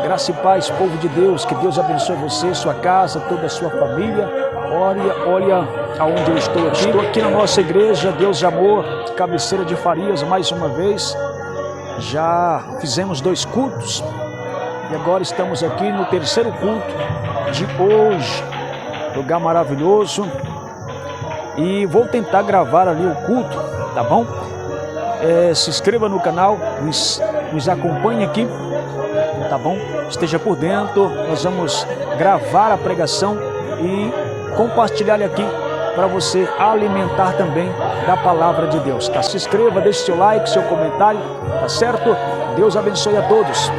Graça e paz, povo de Deus, que Deus abençoe você, sua casa, toda a sua família. Olha aonde eu estou aqui. Estou aqui na nossa igreja, Deus de Amor, cabeceira de Farias, mais uma vez. Já fizemos 2 cultos e agora estamos aqui no 3º culto de hoje. Lugar maravilhoso. E vou tentar gravar ali o culto, tá bom? Se inscreva no canal, nos acompanhe aqui, tá bom? Esteja por dentro, nós vamos gravar a pregação e compartilhar aqui para você alimentar também da palavra de Deus, tá? Se inscreva, deixe seu like, seu comentário, tá certo? Deus abençoe a todos.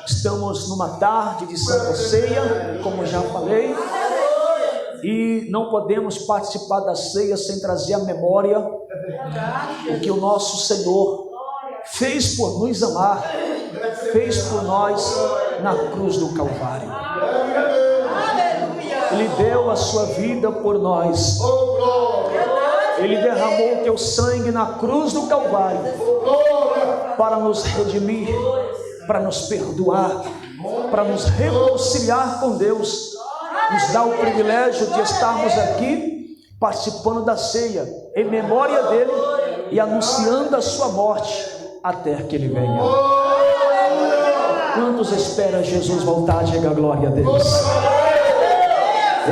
Estamos numa tarde de Santa Ceia, como já falei, e não podemos participar da ceia sem trazer à memória o que o nosso Senhor fez por nos amar, fez por nós na cruz do Calvário. Ele deu a sua vida por nós. Ele derramou o teu sangue na cruz do Calvário para nos redimir, para nos perdoar, para nos reconciliar com Deus, nos dá o privilégio de estarmos aqui participando da ceia, em memória dele e anunciando a sua morte até que ele venha. Quantos esperam Jesus voltar? Diga glória a Deus.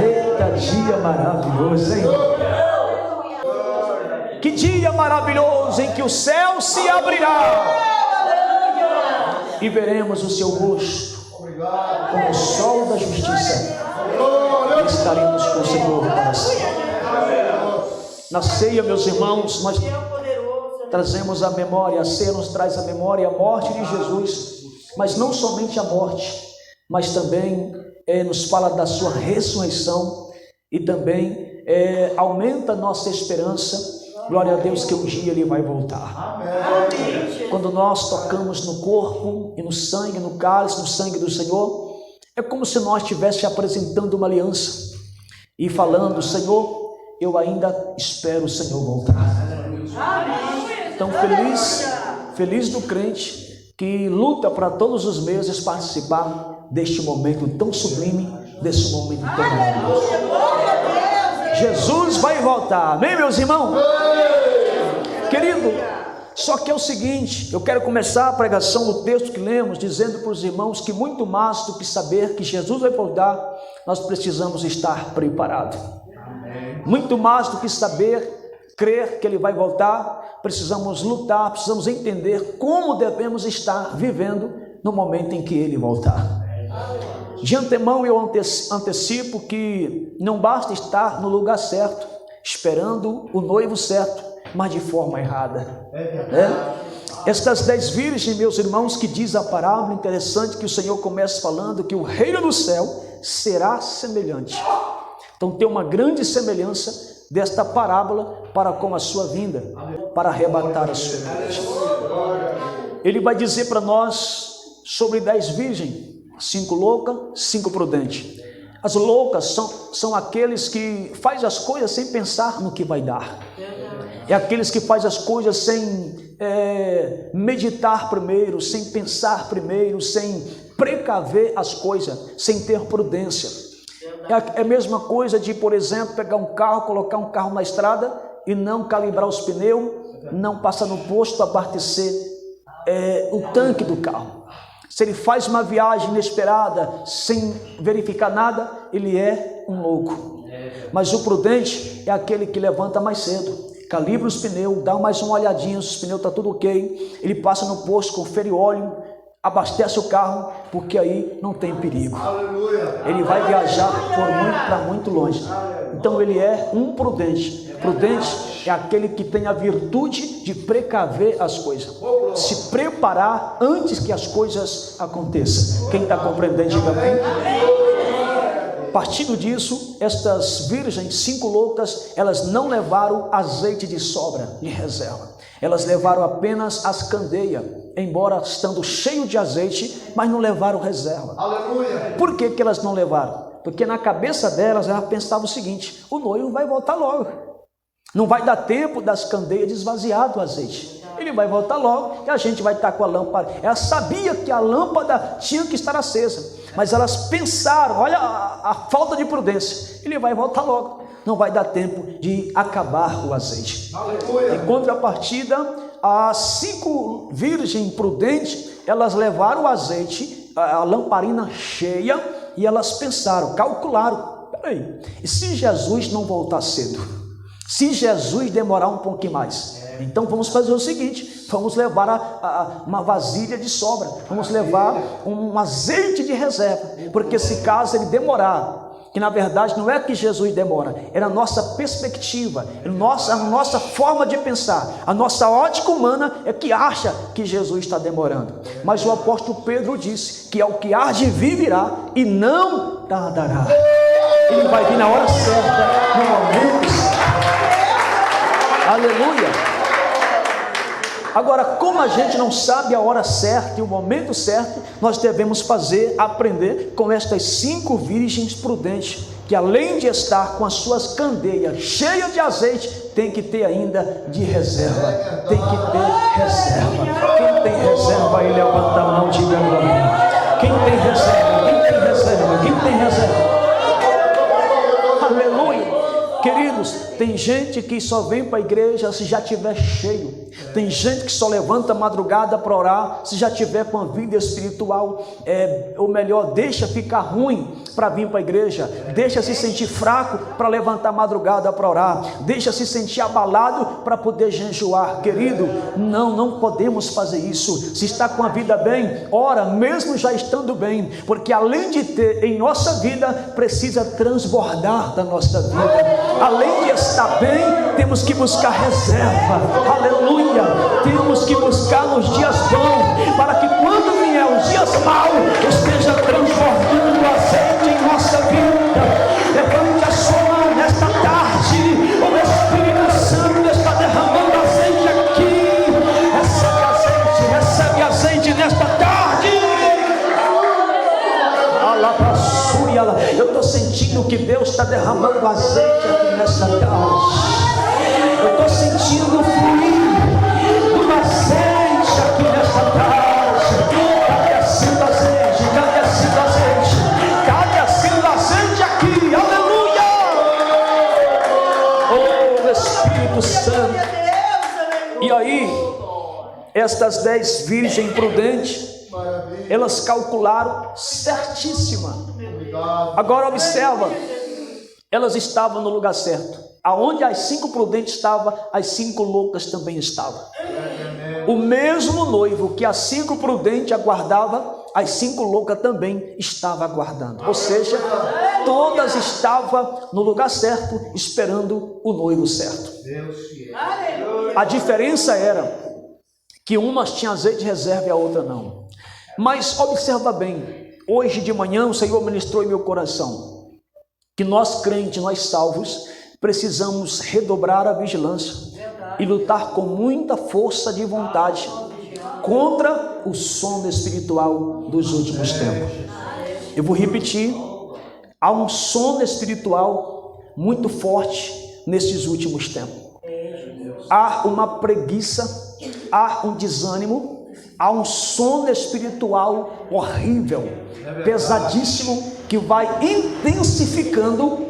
Eita, dia maravilhoso, hein? Que dia maravilhoso em que o céu se abrirá e veremos o seu rosto como o sol da justiça, e estaremos com o Senhor para sempre. Na ceia, meus irmãos, nós trazemos a memória, a ceia nos traz a memória, a morte de Jesus, mas não somente a morte, mas também nos fala da sua ressurreição e também aumenta a nossa esperança. Glória a Deus que um dia ele vai voltar. Amém. Quando nós tocamos no corpo e no sangue, no cálice, no sangue do Senhor, é como se nós estivéssemos apresentando uma aliança e falando: Senhor, eu ainda espero o Senhor voltar. Amém. Então feliz do crente que luta para todos os meses participar deste momento tão sublime, desse momento tão maravilhoso. Jesus vai voltar, amém, meus irmãos? Querido, só que é o seguinte, eu quero começar a pregação do texto que lemos, dizendo para os irmãos que muito mais do que saber que Jesus vai voltar, nós precisamos estar preparados. Muito mais do que saber, crer que ele vai voltar, precisamos lutar, precisamos entender como devemos estar vivendo no momento em que ele voltar. De antemão eu antecipo que não basta estar no lugar certo, esperando o noivo certo, mas de forma errada. Estas 10 virgens, meus irmãos, que diz a parábola interessante que o Senhor começa falando que o reino do céu será semelhante. Então tem uma grande semelhança desta parábola para com a sua vinda, para arrebatar a sua igreja. Ele vai dizer para nós sobre 10 virgens, 5 loucas, 5 prudentes. As loucas são aqueles que fazem as coisas sem pensar no que vai dar. É aqueles que fazem as coisas sem meditar primeiro, sem pensar primeiro, sem precaver as coisas, sem ter prudência. É a mesma coisa de, por exemplo, pegar um carro, colocar um carro na estrada e não calibrar os pneus, não passar no posto, abastecer o tanque do carro. Se ele faz uma viagem inesperada, sem verificar nada, ele é um louco. Mas o prudente é aquele que levanta mais cedo, calibra os pneus, dá mais uma olhadinha, se os pneus estão tudo ok, ele passa no posto, confere óleo, abastece o carro, porque aí não tem perigo. Ele vai viajar para muito longe. Então ele é um prudente. Prudente é aquele que tem a virtude de precaver as coisas, se preparar antes que as coisas aconteçam. Quem está compreendendo, diga amém. Partindo disso, estas virgens, 5 loucas, elas não levaram azeite de sobra, de reserva. Elas levaram apenas as candeias, embora estando cheio de azeite, mas não levaram reserva. Aleluia. Por que elas não levaram? Porque na cabeça delas, ela pensava o seguinte: o noivo vai voltar logo. Não vai dar tempo das candeias de esvaziar do azeite. Ele vai voltar logo e a gente vai estar com a lâmpada. Ela sabia que a lâmpada tinha que estar acesa, mas elas pensaram, olha a falta de prudência. Ele vai voltar logo. Não vai dar tempo de acabar o azeite. Aleluia. Em contrapartida, as 5 virgens prudentes, elas levaram o azeite, a lamparina cheia, e elas pensaram, calcularam, peraí, e se Jesus não voltar cedo? Se Jesus demorar um pouquinho mais? Então vamos fazer o seguinte, vamos levar uma vasilha de sobra, vamos levar um azeite de reserva, porque se caso ele demorar, que na verdade não é que Jesus demora, era a nossa perspectiva, a nossa forma de pensar, a nossa ótica humana é que acha que Jesus está demorando. Mas o apóstolo Pedro disse que é o que há de vir virá e não tardará. Ele vai vir na hora certa, no momento certo. Aleluia. Agora, como a gente não sabe a hora certa e o momento certo, nós devemos aprender com estas 5 virgens prudentes, que além de estar com as suas candeias cheias de azeite, tem que ter ainda de reserva. Tem que ter reserva. Quem tem reserva, aí levanta a mão, diga glória. Quem tem reserva? Quem tem reserva? Quem tem reserva? Aleluia. Queridos, tem gente que só vem para a igreja se já estiver cheio. Tem gente que só levanta a madrugada para orar se já tiver com a vida espiritual, ou melhor, deixa ficar ruim para vir para a igreja, deixa se sentir fraco para levantar a madrugada para orar, deixa se sentir abalado para poder jejuar. Querido, não podemos fazer isso. Se está com a vida bem, ora mesmo já estando bem, porque além de ter em nossa vida, precisa transbordar da nossa vida. Além de estar bem, temos que buscar reserva. Aleluia. Temos que buscar nos dias bons, para que quando vier os dias maus, esteja transbordando azeite em nossa vida. Levante a sua mão nesta tarde. O Espírito Santo está derramando azeite aqui. Recebe azeite nesta tarde. Eu estou sentindo que Deus está derramando azeite aqui nessa tarde. Eu estou sentindo fluir do azeite aqui nessa tarde. Cadê assim azeite? Cadê assim azeite? Cadê assim azeite aqui? Aleluia! Oh, Espírito Santo. E aí, estas 10 virgens prudentes, elas calcularam certíssima. Agora observa, elas estavam no lugar certo. Aonde as 5 prudentes estavam, as 5 loucas também estavam. O mesmo noivo que as 5 prudentes aguardava, as 5 loucas também estavam aguardando. Ou seja, todas estavam no lugar certo, esperando o noivo certo. A diferença era que umas tinham azeite de reserva e a outra não. Mas observa bem, hoje de manhã o Senhor ministrou em meu coração que nós crentes, nós salvos, precisamos redobrar a vigilância e lutar com muita força de vontade contra o sono espiritual dos últimos tempos. Eu vou repetir, há um sono espiritual muito forte nesses últimos tempos. Há uma preguiça, há um desânimo, há um sono espiritual horrível, pesadíssimo, que vai intensificando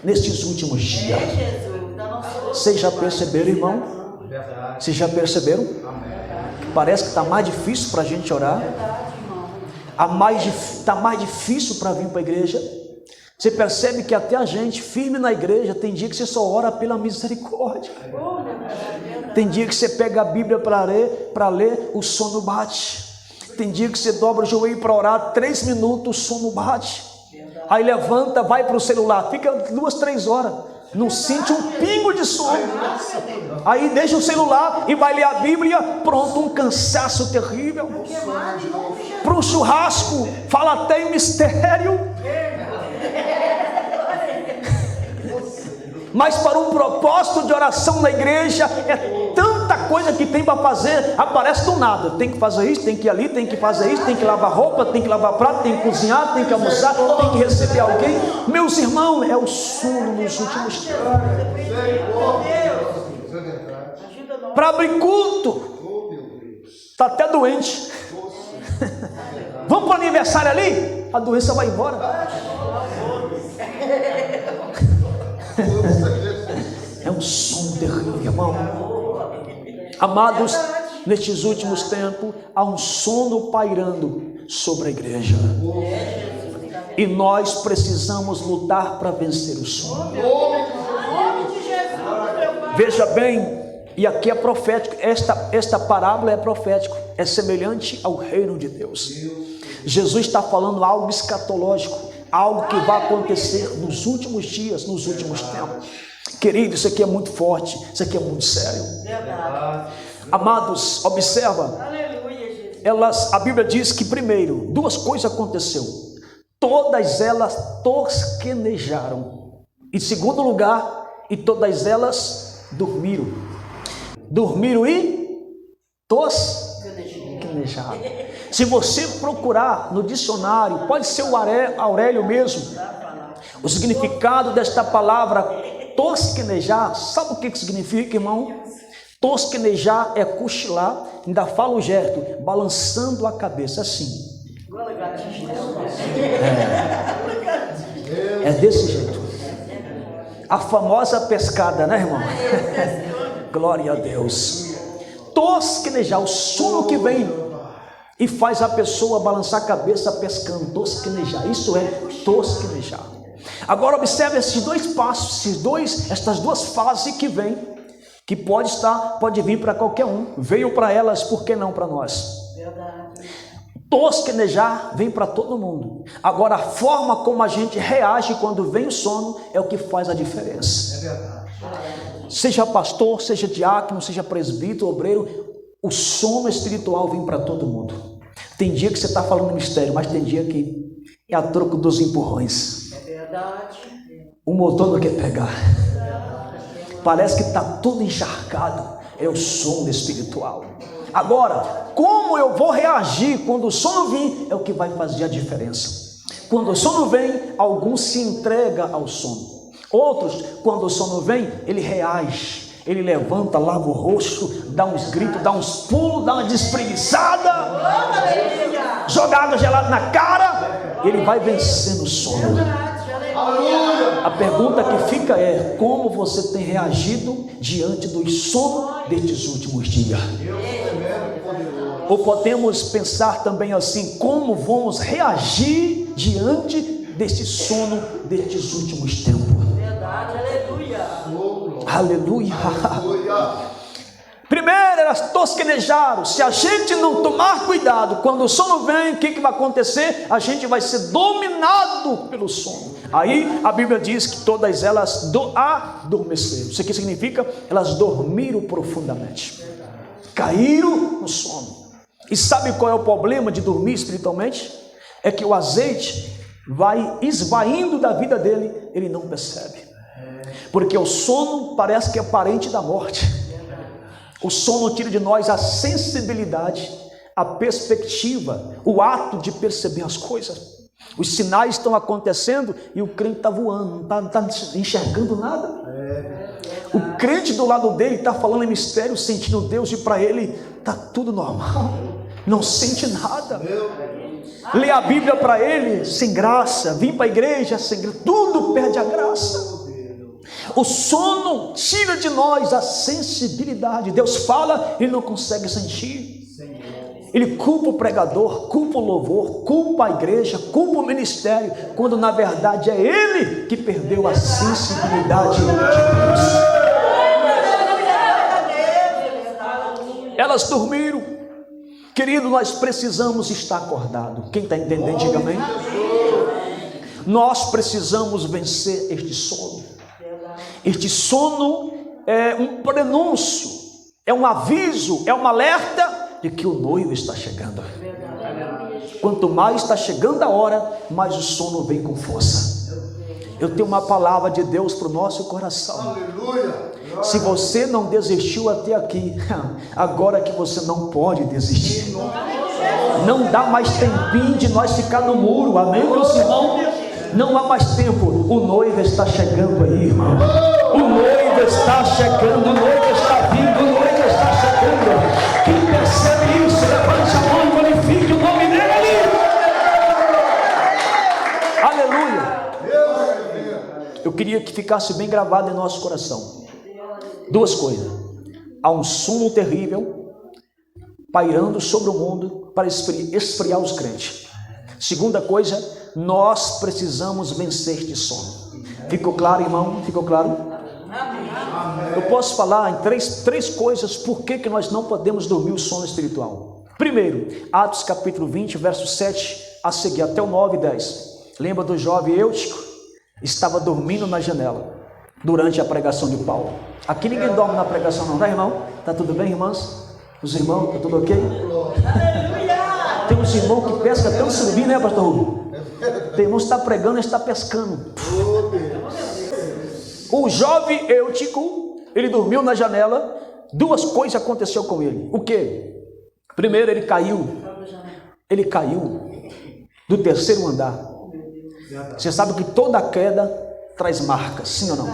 nestes últimos dias. Vocês já perceberam, irmão? Vocês já perceberam? Parece que está mais difícil para a gente orar. Está mais difícil para vir para a igreja. Você percebe que até a gente firme na igreja, tem dia que você só ora pela misericórdia. Tem dia que você pega a Bíblia para ler, o sono bate. Tem dia que você dobra o joelho para orar, 3 minutos, o sono bate. Aí levanta, vai para o celular, fica 2, 3 horas, não sente um pingo de sono. Aí deixa o celular e vai ler a Bíblia, pronto, um cansaço terrível. Para um churrasco, fala até em mistério. Mas para um propósito de oração na igreja, é tanta coisa que tem para fazer, aparece do nada. Tem que fazer isso, tem que ir ali, tem que fazer isso, tem que lavar roupa, tem que lavar prato, tem que cozinhar, tem que almoçar, tem que receber alguém. Meus irmãos, é o sono nos últimos tempos. para abrir culto. Está até doente. Vamos para o aniversário ali? A doença vai embora. É um som terrível, irmão. Amados, nestes últimos tempos, há um sono pairando sobre a igreja. E nós precisamos lutar para vencer o sono. Veja bem, e aqui é profético, esta parábola é profético, é semelhante ao reino de Deus. Jesus está falando algo escatológico, algo que vai acontecer nos últimos dias, nos últimos tempos. Querido, isso aqui é muito forte, isso aqui é muito sério. Amados, observa, a Bíblia diz que primeiro, duas coisas aconteceu. Todas elas tosquenejaram. Em segundo lugar, e todas elas dormiram. Dormiram e tosquenejaram. Se você procurar no dicionário, pode ser o Aurélio mesmo, o significado desta palavra tosquenejar, sabe o que significa, irmão? Tosquenejar é cochilar, ainda fala o gesto, balançando a cabeça assim. É desse jeito. A famosa pescada, né, irmão? Glória a Deus. Tosquenejar, o sono que vem e faz a pessoa balançar a cabeça pescando. Tosquenejar, isso é tosquenejar. Agora observe esses dois passos, estas duas fases que vêm, que pode vir para qualquer um. Veio para elas, por que não para nós? Tosquenejar vem para todo mundo. Agora a forma como a gente reage quando vem o sono é o que faz a diferença. Seja pastor, seja diácono, seja presbítero, obreiro, o sono espiritual vem para todo mundo. Tem dia que você está falando mistério, mas tem dia que é a troco dos empurrões. O motor não quer pegar. Parece que está tudo encharcado. É o sono espiritual. Agora, como eu vou reagir quando o sono vir, é o que vai fazer a diferença. Quando o sono vem, alguns se entregam ao sono. Outros, quando o sono vem, ele reage. Ele levanta, lava o rosto, dá uns gritos, dá uns pulos, dá uma despreguiçada, joga água gelada na cara. Ele vai vencendo o sono. A pergunta que fica é: como você tem reagido diante do sono destes últimos dias? Ou podemos pensar também assim: como vamos reagir diante deste sono destes últimos tempos? Aleluia. Primeiro elas tosquenejaram. Se a gente não tomar cuidado, quando o sono vem, o que vai acontecer? A gente vai ser dominado pelo sono. Aí a Bíblia diz que todas elas adormeceram. Isso aqui significa elas dormiram profundamente, caíram no sono. E sabe qual é o problema de dormir espiritualmente? É que o azeite vai esvaindo da vida dele, ele não percebe. Porque o sono parece que é parente da morte. O sono tira de nós a sensibilidade, a perspectiva, o ato de perceber as coisas. Os sinais estão acontecendo e o crente está voando, não está enxergando nada. O crente do lado dele está falando em mistério, sentindo Deus, e para ele está tudo normal, não sente nada. Lê a Bíblia para ele sem graça, vir para a igreja sem graça, tudo perde a graça. O sono tira de nós a sensibilidade. Deus fala, ele não consegue sentir. Ele culpa o pregador, culpa o louvor, culpa a igreja, culpa o ministério, quando na verdade é ele que perdeu a sensibilidade de Deus. Elas dormiram. Querido, nós precisamos estar acordados. Quem está entendendo, diga amém. Nós precisamos vencer este sono. Este sono é um prenúncio, é um aviso, é um alerta de que o noivo está chegando. Quanto mais está chegando a hora, mais o sono vem com força. Eu tenho uma palavra de Deus para o nosso coração. Se você não desistiu até aqui, agora que você não pode desistir. Não dá mais tempinho de nós ficar no muro, amém, meus irmãos? Não há mais tempo. O noivo está chegando aí, irmão. O noivo está chegando, o noivo está vindo, o noivo está queria que ficasse bem gravado em nosso coração. Duas coisas. Há um sono terrível pairando sobre o mundo para esfriar os crentes. Segunda coisa, nós precisamos vencer de sono. Ficou claro, irmão? Ficou claro? Eu posso falar em três coisas por que nós não podemos dormir o sono espiritual. Primeiro, Atos capítulo 20, verso 7 a seguir, até o 9 e 10. Lembra do jovem Eutico? Estava dormindo na janela durante a pregação de Paulo. Aqui ninguém dorme na pregação não, né, irmão? Tá tudo bem, irmãs? Os irmãos, tá tudo ok? Tem uns irmãos que pescam até um surubim, né, pastor Rubio? Tem irmão que está pregando e está pescando. O jovem Eutico, ele dormiu na janela. Duas coisas aconteceu com ele. O quê? Primeiro, ele caiu do terceiro andar. Você sabe que toda queda traz marcas, sim ou não?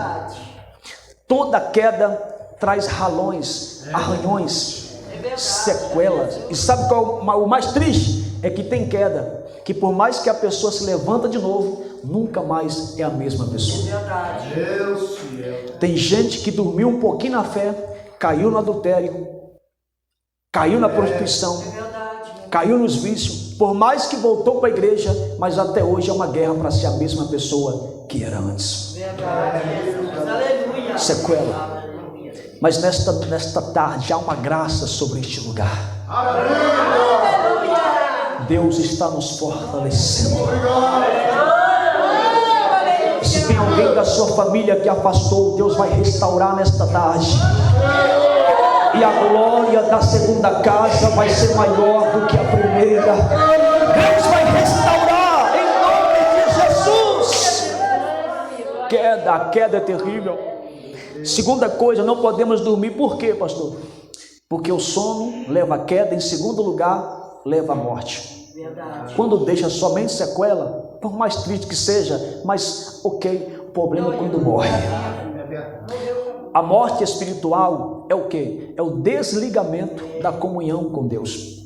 Toda queda traz ralões, arranhões, sequelas. E sabe qual o mais triste? É que tem queda, que por mais que a pessoa se levanta de novo, nunca mais é a mesma pessoa. Tem gente que dormiu um pouquinho na fé, caiu no adultério, caiu na prostituição, caiu nos vícios, por mais que voltou para a igreja, mas até hoje é uma guerra para ser a mesma pessoa que era antes. Sequela. Mas nesta tarde há uma graça sobre este lugar. Deus está nos fortalecendo. Se tem alguém da sua família que afastou, Deus vai restaurar nesta tarde. E a glória da segunda casa vai ser maior do que a primeira. Deus vai restaurar em nome de Jesus. A queda é terrível. Segunda coisa, não podemos dormir. Por quê, pastor? Porque o sono leva a queda. Em segundo lugar, leva a morte. Quando deixa somente sequela, por mais triste que seja, mas ok, o problema é quando morre. A morte espiritual é o quê? É o desligamento da comunhão com Deus.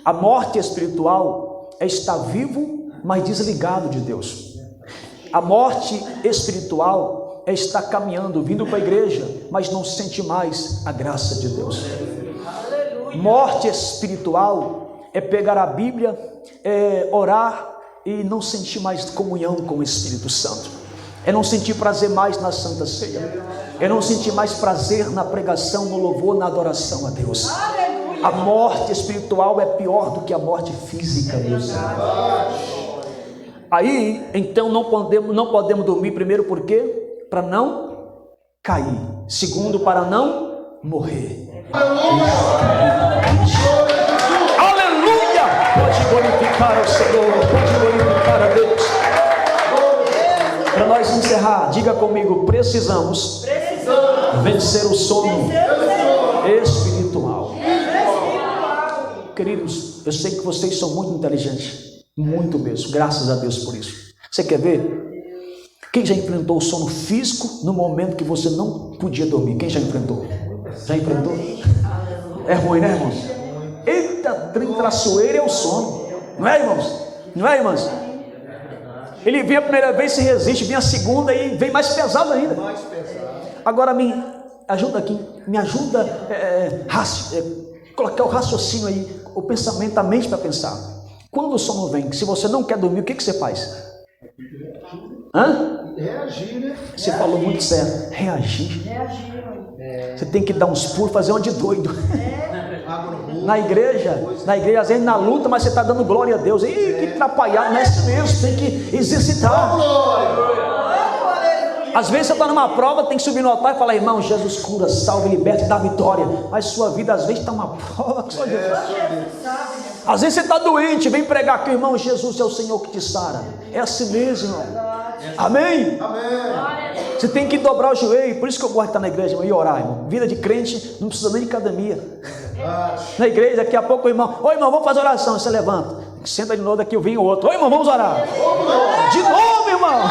A morte espiritual é estar vivo, mas desligado de Deus. A morte espiritual é estar caminhando, vindo para a igreja, mas não sente mais a graça de Deus. Morte espiritual é pegar a Bíblia, orar e não sentir mais comunhão com o Espírito Santo. É não sentir prazer mais na Santa Ceia. É não sentir mais prazer na pregação, no louvor, na adoração a Deus. A morte espiritual é pior do que a morte física, meus irmãos. Aí, então, não podemos dormir. Primeiro, por quê? Para não cair. Segundo, para não morrer. Aleluia! Pode glorificar ao Senhor, pode glorificar a Deus. Para nós encerrar, diga comigo: precisamos vencer o sono espiritual. Queridos, eu sei que vocês são muito inteligentes, muito mesmo, graças a Deus por isso. Você quer ver? Quem já enfrentou o sono físico no momento que você não podia dormir? Quem já enfrentou? Já enfrentou? É ruim, né, irmãos? Eita, traiçoeira é o sono, não é, irmãos? Não é, irmãos? Ele vem a primeira vez, se resiste, vem a segunda e vem mais pesado ainda. Agora me ajuda aqui, me ajuda colocar o raciocínio aí, o pensamento, a mente para pensar. Quando o sono vem, se você não quer dormir, o que você faz? Reagir, né? Você falou muito certo, reagir. Você tem que dar uns pulos, fazer uma de doido. Na igreja, às vezes na luta, mas você está dando glória a Deus. Ih, que atrapalhado, não é isso mesmo, tem que exercitar. Às vezes você está numa prova, tem que subir no altar e falar: irmão, Jesus cura, salva, liberta e dá vitória. Mas sua vida às vezes está uma prova que só Jesus. Às vezes você está doente, vem pregar aqui: irmão, Jesus é o Senhor que te sara. É assim mesmo, irmão. Amém? Você tem que dobrar o joelho. Por isso que eu gosto de estar na igreja, irmão, e orar, irmão. Vida de crente não precisa nem de academia. Na igreja, daqui a pouco o irmão: ô irmão, vamos fazer oração. Você levanta, senta de novo, daqui eu venho outro: ô irmão, vamos orar. De novo, irmão.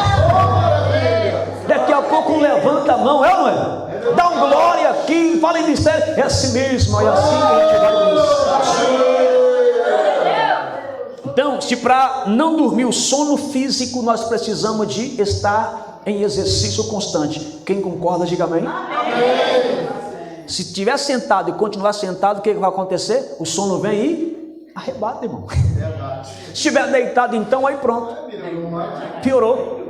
Daqui a pouco um levanta a mão, não é? Dá um glória aqui, fala em mistério. É assim mesmo, é assim que a gente vai vencer. Então, se para não dormir o sono físico, nós precisamos de estar em exercício constante. Quem concorda, diga amém. Se estiver sentado e continuar sentado, o que vai acontecer? O sono vem e arrebata, irmão. Se estiver deitado, então, aí pronto. Piorou.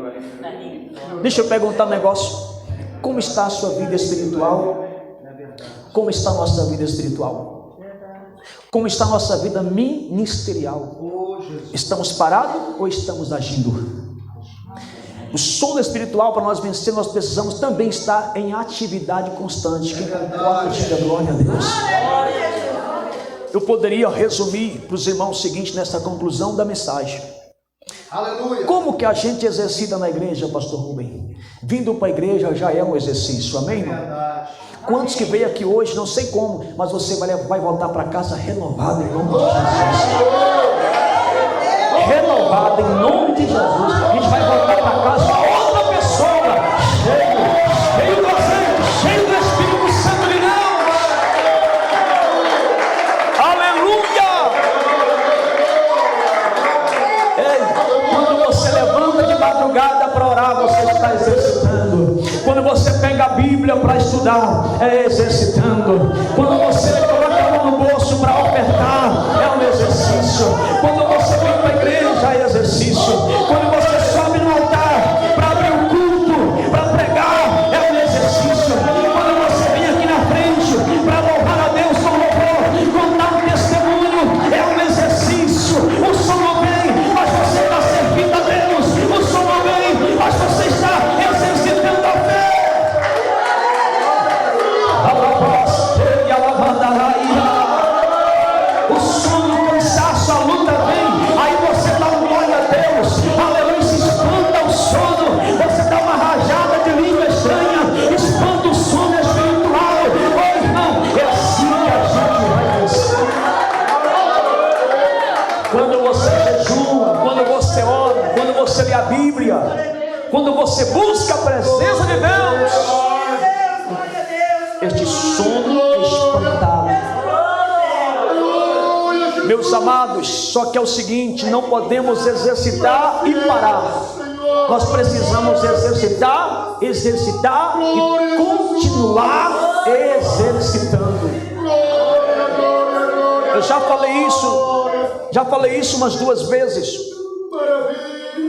Deixa eu perguntar um negócio. Como está a sua vida espiritual? Como está a nossa vida espiritual? Como está a nossa vida ministerial? Estamos parados ou estamos agindo? O sono espiritual, para nós vencer, nós precisamos também estar em atividade constante. Quem concorda, diga glória a Deus. Eu poderia resumir para os irmãos o seguinte, nessa conclusão da mensagem. Aleluia. Como que a gente exercita na igreja, pastor Rubem? Vindo para a igreja já é um exercício, amém, irmão? Quantos que veio aqui hoje, não sei como, mas você vai voltar para casa renovado em nome de Jesus. Renovado em nome de Jesus. A gente vai voltar para casa outra pessoa, cheio do azeite, cheio do Espírito Santo de Deus. Aleluia! Ei, quando você levanta de madrugada para orar, você está exercitando. Quando você pega a Bíblia para estudar, é exercitando. Quando você coloca a mão no bolso para ofertar, é um exercício. Quando você vem para a igreja, é exercício. Quando você sobe no altar para abrir o culto, para pregar, é um exercício. Quando você vem aqui na frente para louvar a Deus com louvor, contar um testemunho, é um exercício. O som não vem, mas você está servindo a Deus. O som não vem, mas você está exercitando a fé. O sono, o cansaço, a luta vem, aí você dá um glória a Deus, aleluia, se espanta o sono, você dá uma rajada de língua estranha, espanta o sono espiritual. Oh, irmão, é assim que a gente vai vencer. Quando você jejua, quando você ora, quando você lê a Bíblia, quando você busca a presença de Deus, este sono é espantado. Meus amados, só que é o seguinte, não podemos exercitar e parar. Nós precisamos exercitar e continuar exercitando. Eu já falei isso umas 2 vezes.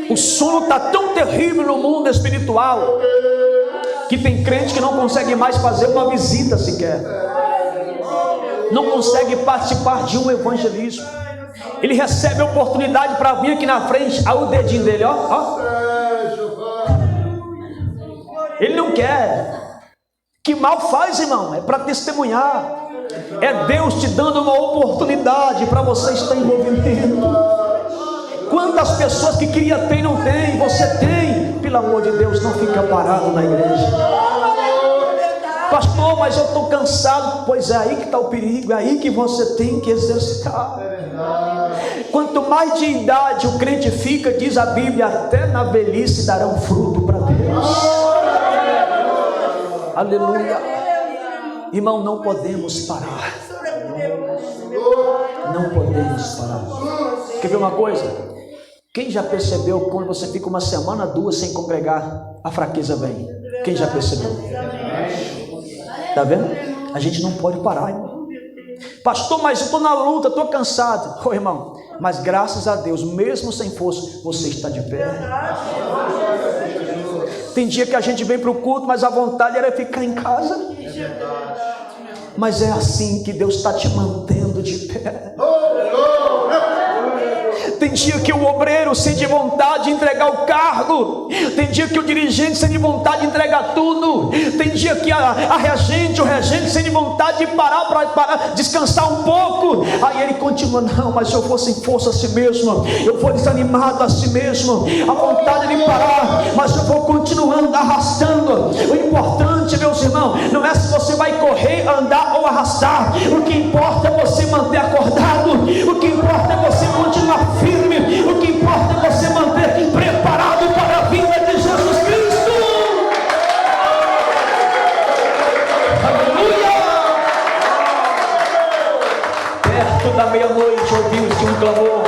O sono está tão terrível no mundo espiritual que tem crente que não consegue mais fazer uma visita sequer. Não consegue participar de um evangelismo. Ele recebe a oportunidade para vir aqui na frente, aí o dedinho dele, ó. Ele não quer. Que mal faz, irmão? É para testemunhar. É Deus te dando uma oportunidade para você estar em movimento. Quantas pessoas que queria ter e não tem, você tem. Pelo amor de Deus, não fica parado na igreja. Pastor, mas eu estou cansado. Pois é aí que está o perigo, é aí que você tem que exercitar. Quanto mais de idade o crente fica, diz a Bíblia, até na velhice darão fruto para Deus. Aleluia. Irmão, não podemos parar. Não podemos parar. Quer ver uma coisa? Quem já percebeu quando você fica 1 semana, 2 sem congregar, a fraqueza vem? Quem já percebeu? Está vendo? A gente não pode parar, irmão. Pastor, mas eu estou na luta, estou cansado. Ô irmão, mas graças a Deus, mesmo sem força, você está de pé. Tem dia que a gente vem para o culto, mas a vontade era ficar em casa. Mas é assim que Deus está te mantendo de pé. Tem dia que o obreiro sente vontade de entregar o cargo. Tem dia que o dirigente sente vontade de entregar tudo. Tem dia que a regente, o regente sente vontade de parar para descansar um pouco. Aí ele continua, não, mas se eu for sem força a si mesmo, eu for desanimado a si mesmo, a vontade de parar, mas eu vou continuando, arrastando. O importante, meus irmãos, não é se você vai correr, andar ou arrastar. O que importa é você manter acordado. O que importa é você continuar firme. O que importa é você manter preparado para a vinda de Jesus Cristo. Aleluia! Perto da meia-noite ouviu-se um clamor.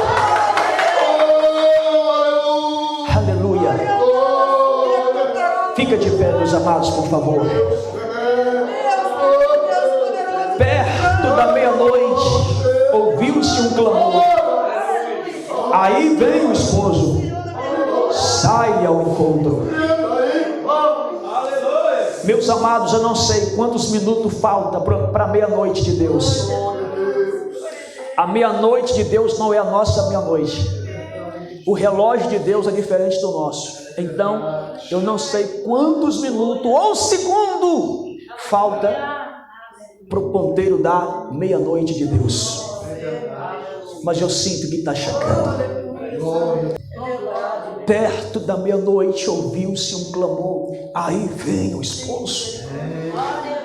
Aleluia! meus amados, por favor. Perto da meia-noite, ouviu-se um clamor. Aí vem o esposo, sai ao encontro. Meus amados, eu não sei quantos minutos falta para a meia-noite de Deus. A meia-noite de Deus não é a nossa meia-noite. O relógio de Deus é diferente do nosso. Então, eu não sei quantos minutos ou segundo falta para o ponteiro da meia-noite de Deus. Mas eu sinto que está chegando. Perto da meia-noite ouviu-se um clamor. Aí vem o esposo.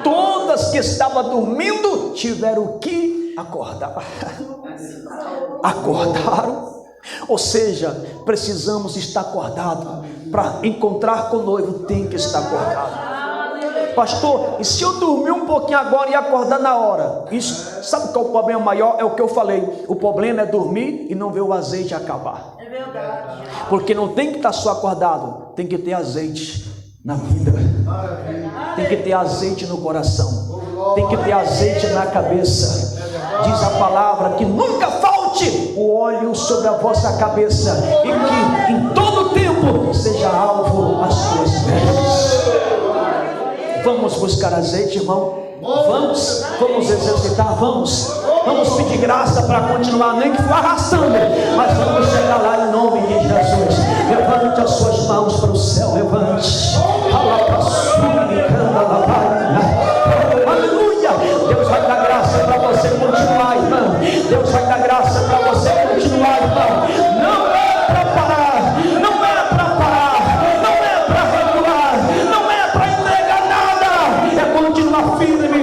Todas que estavam dormindo tiveram que acordar. Acordaram. Ou seja, precisamos estar acordados. Para encontrar com o noivo, tem que estar acordado. Pastor, e se eu dormir um pouquinho agora e acordar na hora? Isso, sabe qual é o problema maior? É o que eu falei. O problema é dormir e não ver o azeite acabar. É verdade. Porque não tem que estar só acordado, tem que ter azeite na vida, tem que ter azeite no coração, tem que ter azeite na cabeça. Diz a palavra que nunca falte o óleo sobre a vossa cabeça e que em todo tempo seja alvo as suas vestes. Vamos buscar azeite, irmão. Vamos exercitar, vamos pedir graça para continuar, nem que for arrastando, mas vamos chegar lá em nome de Jesus. Levante as suas mãos para o céu, levante. Aleluia. Deus vai dar graça para você continuar, irmão. Deus vai dar graça para você continuar, irmão. Não é para parar, não é para parar, não é para recuar, não é para entregar nada, é continuar firme.